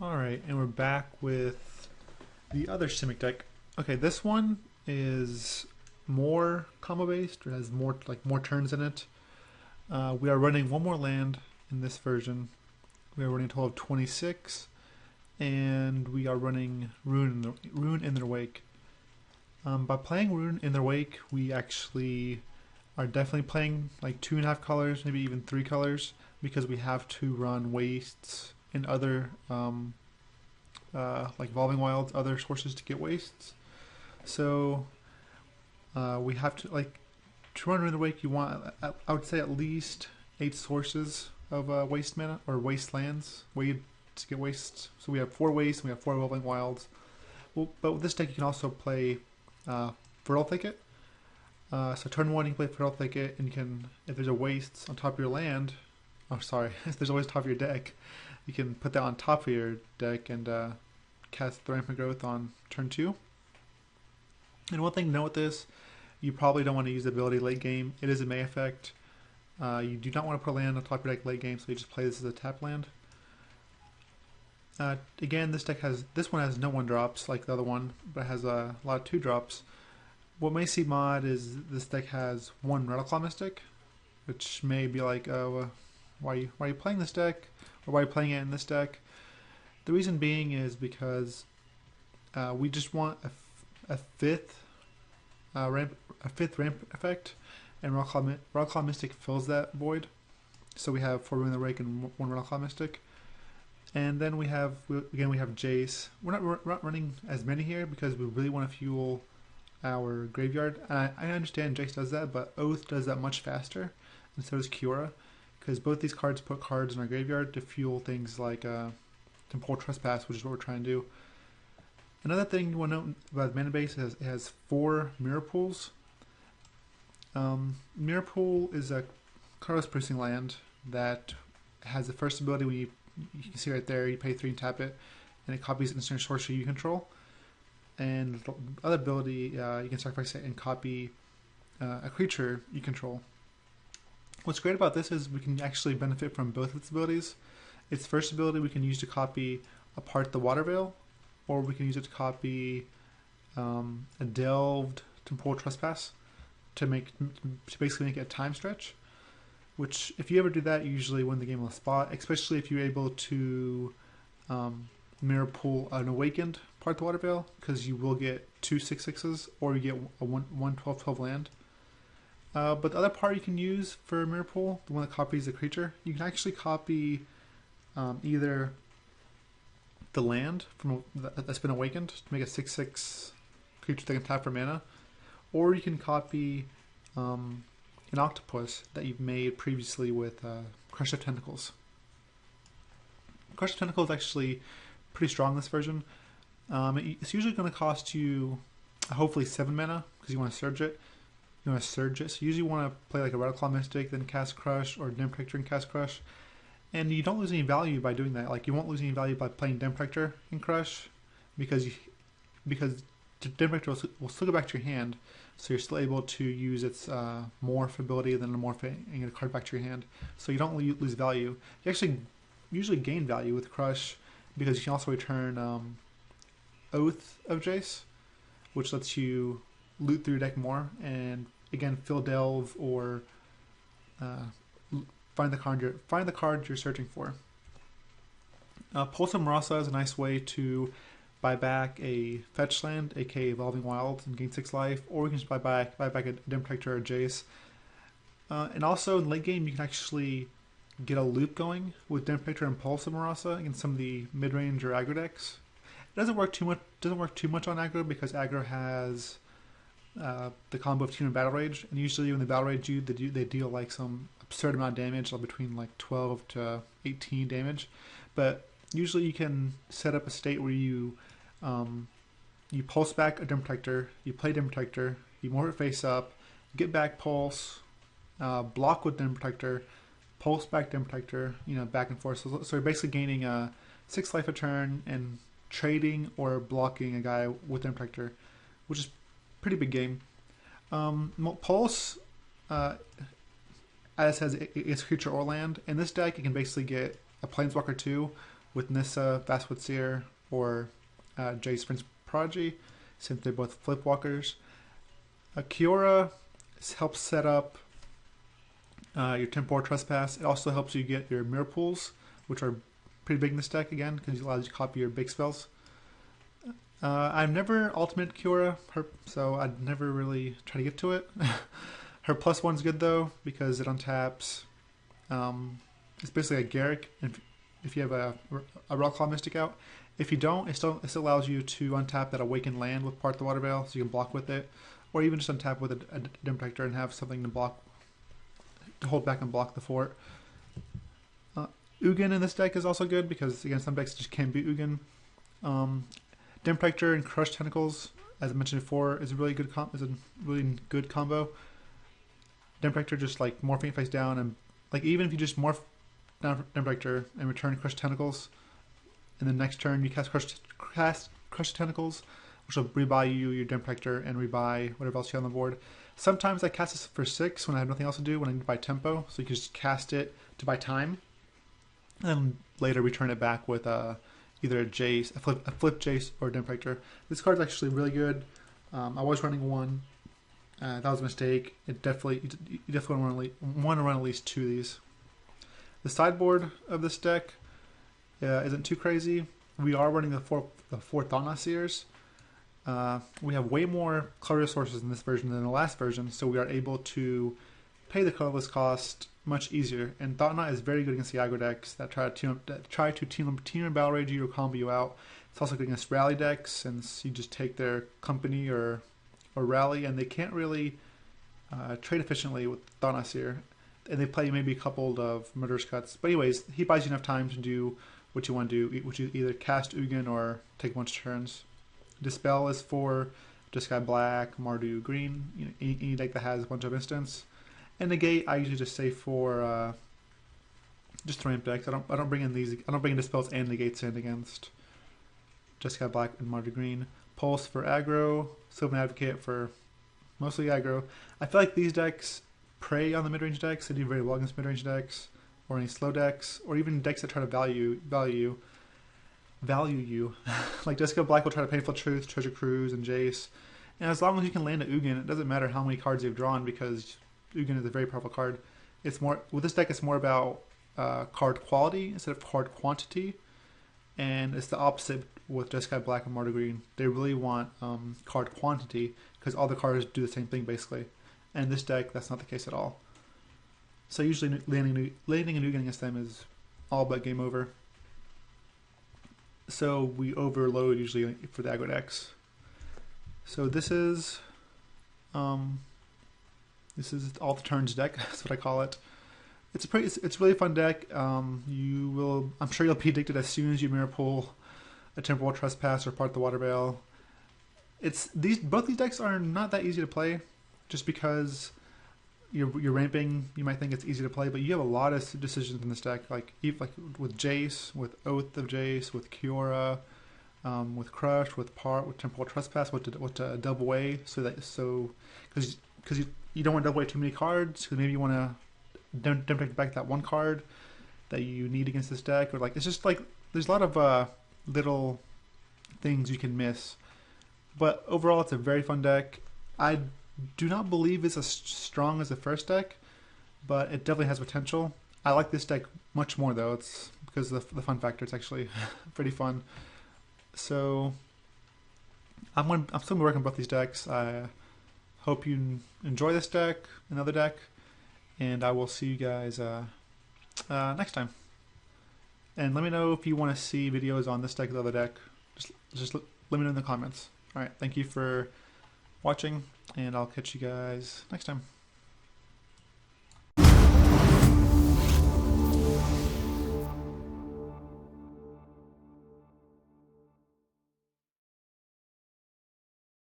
Alright, and we're back with the other Simic deck. Okay, this one is more combo based, it has more turns in it. We are running one more land in this version. We are running a total of 26, and we are running Ruin in their Wake. By playing Ruin in their Wake, we actually are definitely playing like 2.5 colors, maybe even 3 colors, because we have to run wastes and other like Evolving Wilds, other sources to get wastes. So we have to to run Ruin in the Wake. You want, I would say, at least 8 sources of waste mana or wastelands way to get wastes. So we have 4 wastes and we have 4 Evolving Wilds. Well, but with this deck, you can also play Fertile Thicket. So turn 1, you can play Fertile Thicket, and you can, if there's a waste on top of your land, oh sorry, if there's a waste on top of your deck, you can put that on top of your deck and cast the Rampant Growth on turn 2. And one thing to note with this, you probably don't want to use the ability late game. It is a May effect. You do not want to put a land on top of your deck late game, so you just play this as a tap land. Again, this one has no 1-drops like the other one, but it has a lot of 2-drops. What may seem odd is this deck has 1 Rattleclaw Mystic, which may be like, oh, why are you playing this deck, or why are you playing it in this deck? The reason being is because we just want a fifth ramp effect, and Rattleclaw Mystic fills that void. So we have 4 Ruin the Rake and 1 Rattleclaw Mystic. And then we have Jace. We're not running as many here because we really want to fuel our graveyard. I understand Jace does that, but Oath does that much faster, and so does Kiora, because both these cards put cards in our graveyard to fuel things like Temporal Trespass, which is what we're trying to do. Another thing you want to know about the mana base is it has 4 Mirror Pools. Mirror Pool is a colorless producing land that has the first ability when you can see right there, you pay 3 and tap it, and it copies instant sorcery you control. And the other ability, you can sacrifice it and copy a creature you control. What's great about this is we can actually benefit from both of its abilities. Its first ability we can use to copy apart the Water Veil, or we can use it to copy a Delved Temporal Trespass to basically make it a time stretch. Which, if you ever do that, you usually win the game on the spot, especially if you're able to Mirror Pool an Awakened part of the Water Veil, because you will get 2 6/6s, or you get a 1 12/12 land. But the other part you can use for Mirror Pool, the one that copies the creature, you can actually copy either the land that's been awakened to make a 6/6 creature that can tap for mana, or you can copy an octopus that you've made previously with Crush of Tentacles. Crush of Tentacles is actually pretty strong in this version. It's usually going to cost you hopefully 7 mana because you want to surge it. So you usually want to play like a Rattleclaw Mystic, then cast Crush, or Dim Protector and cast Crush. And you don't lose any value by doing that. Like, you won't lose any value by playing Dim Protector and Crush because Dim Protector will still go back to your hand, so you're still able to use its morph ability and then a morph and get a card back to your hand. So you don't lose value. You actually usually gain value with Crush because you can also return Oath of Jace, which lets you loot through your deck more and again fill Delve or find the card you're searching for. Pulse of Marasa is a nice way to buy back a fetch land, aka Evolving Wilds, and gain 6 life, or you can just buy back a Dim Protector or Jace. And also in late game, you can actually get a loop going with Dim Protector and Pulse of Marasa against some of the mid-range or aggro decks. It doesn't work too much on aggro because aggro has the combo of Team and Battle Rage, and usually when they Battle Rage you, they deal like some absurd amount of damage, between like 12 to 18 damage. But usually you can set up a state where you pulse back a Dim Protector, you play Dim Protector, you morph it face up, get back Pulse, block with Dim Protector, pulse back Dim Protector, back and forth. So you're basically gaining 6 life a turn and trading or blocking a guy with Dim Protector, which is pretty big game. Pulse, as has its creature or land. In this deck, you can basically get a Planeswalker 2 with Nissa, Vastwood Seer, or Jace Prince Prodigy, since they're both flip walkers. Kiora helps set up your Temporal Trespass. It also helps you get your Mirror Pools, which are pretty big in this deck again, because it allows you to copy your big spells. I've never ultimate Kiora, so I'd never really try to get to it. Her +1's good though, because it untaps. It's basically a Garrick, if you have a Rockclaw Mystic out. If you don't, it still allows you to untap that Awakened Land with Part the Water Veil, so you can block with it. Or even just untap with a Dim Protector and have something to block, to hold back and block the fort. Ugin in this deck is also good because again some decks just can't beat Ugin. Dim Protector and Crushed Tentacles, as I mentioned before, is a really good combo. Dim Protector just like morphing face down, and like even if you just morph down Dim Protector and return Crushed Tentacles, and then next turn you cast Crushed Tentacles, which will rebuy you your Dim Protector and rebuy whatever else you have on the board. Sometimes I cast this for 6 when I have nothing else to do, when I need to buy tempo, so you can just cast it to buy time, and then later return it back with either a Jace, a flip Jace, or a Dim Protector. This card's actually really good. I was running one. That was a mistake. You definitely want to run at least 2 of these. The sideboard of this deck isn't too crazy. We are running the four Thana Seers. We have way more color resources in this version than the last version, so we are able to pay the colorless cost much easier. And Thana is very good against the aggro decks that try to team and battle rage you or combo you out. It's also good against rally decks, since you just take their company or rally, and they can't really trade efficiently with Thana Seer. And they play maybe a couple of murderous cuts. But anyways, he buys you enough time to do what you want to do, which is either cast Ugin or take a bunch of turns. Dispel is for Jeskai Black, Mardu Green, any deck that has a bunch of instants. And Negate I usually just say for just ramp decks. I don't bring in Dispels and Negates in against Jeskai Black and Mardu Green. Pulse for aggro, Sylvan Advocate for mostly aggro. I feel like these decks prey on the mid-range decks. They do very well against mid-range decks, or any slow decks, or even decks that try to value you. Like Jeskai Black will try to Painful Truth, Treasure Cruise, and Jace. And as long as you can land an Ugin, it doesn't matter how many cards you've drawn, because Ugin is a very powerful card. It's more with this deck. It's more about card quality instead of card quantity, and it's the opposite with Jeskai Black and Mardu Green. They really want card quantity because all the cards do the same thing basically. And this deck, that's not the case at all. So usually landing an Ugin against them is all but game over. So we overload usually for the aggro decks. So this is all the turns deck. That's what I call it. It's a really fun deck. I'm sure you'll be addicted as soon as you mirror pull a Temporal Trespass or Part the Water Veil. Both these decks are not that easy to play, just because you're ramping. You might think it's easy to play, but you have a lot of decisions in this deck. Like with Jace, with Oath of Jace, with Kiora, with Crush, with Temporal Trespass, with double A. Because you don't want to double A too many cards, because maybe you want to don't take back that one card that you need against this deck, or it's just like there's a lot of little things you can miss. But overall, it's a very fun deck. I do not believe it's as strong as the first deck, but it definitely has potential. I like this deck much more though. It's because of the fun factor. It's actually pretty fun. So I'm still working on both these decks. I hope you enjoy this deck, another deck, and I will see you guys next time. And let me know if you want to see videos on this deck or the other deck. Just let me know in the comments. Alright, thank you for watching, and I'll catch you guys next time.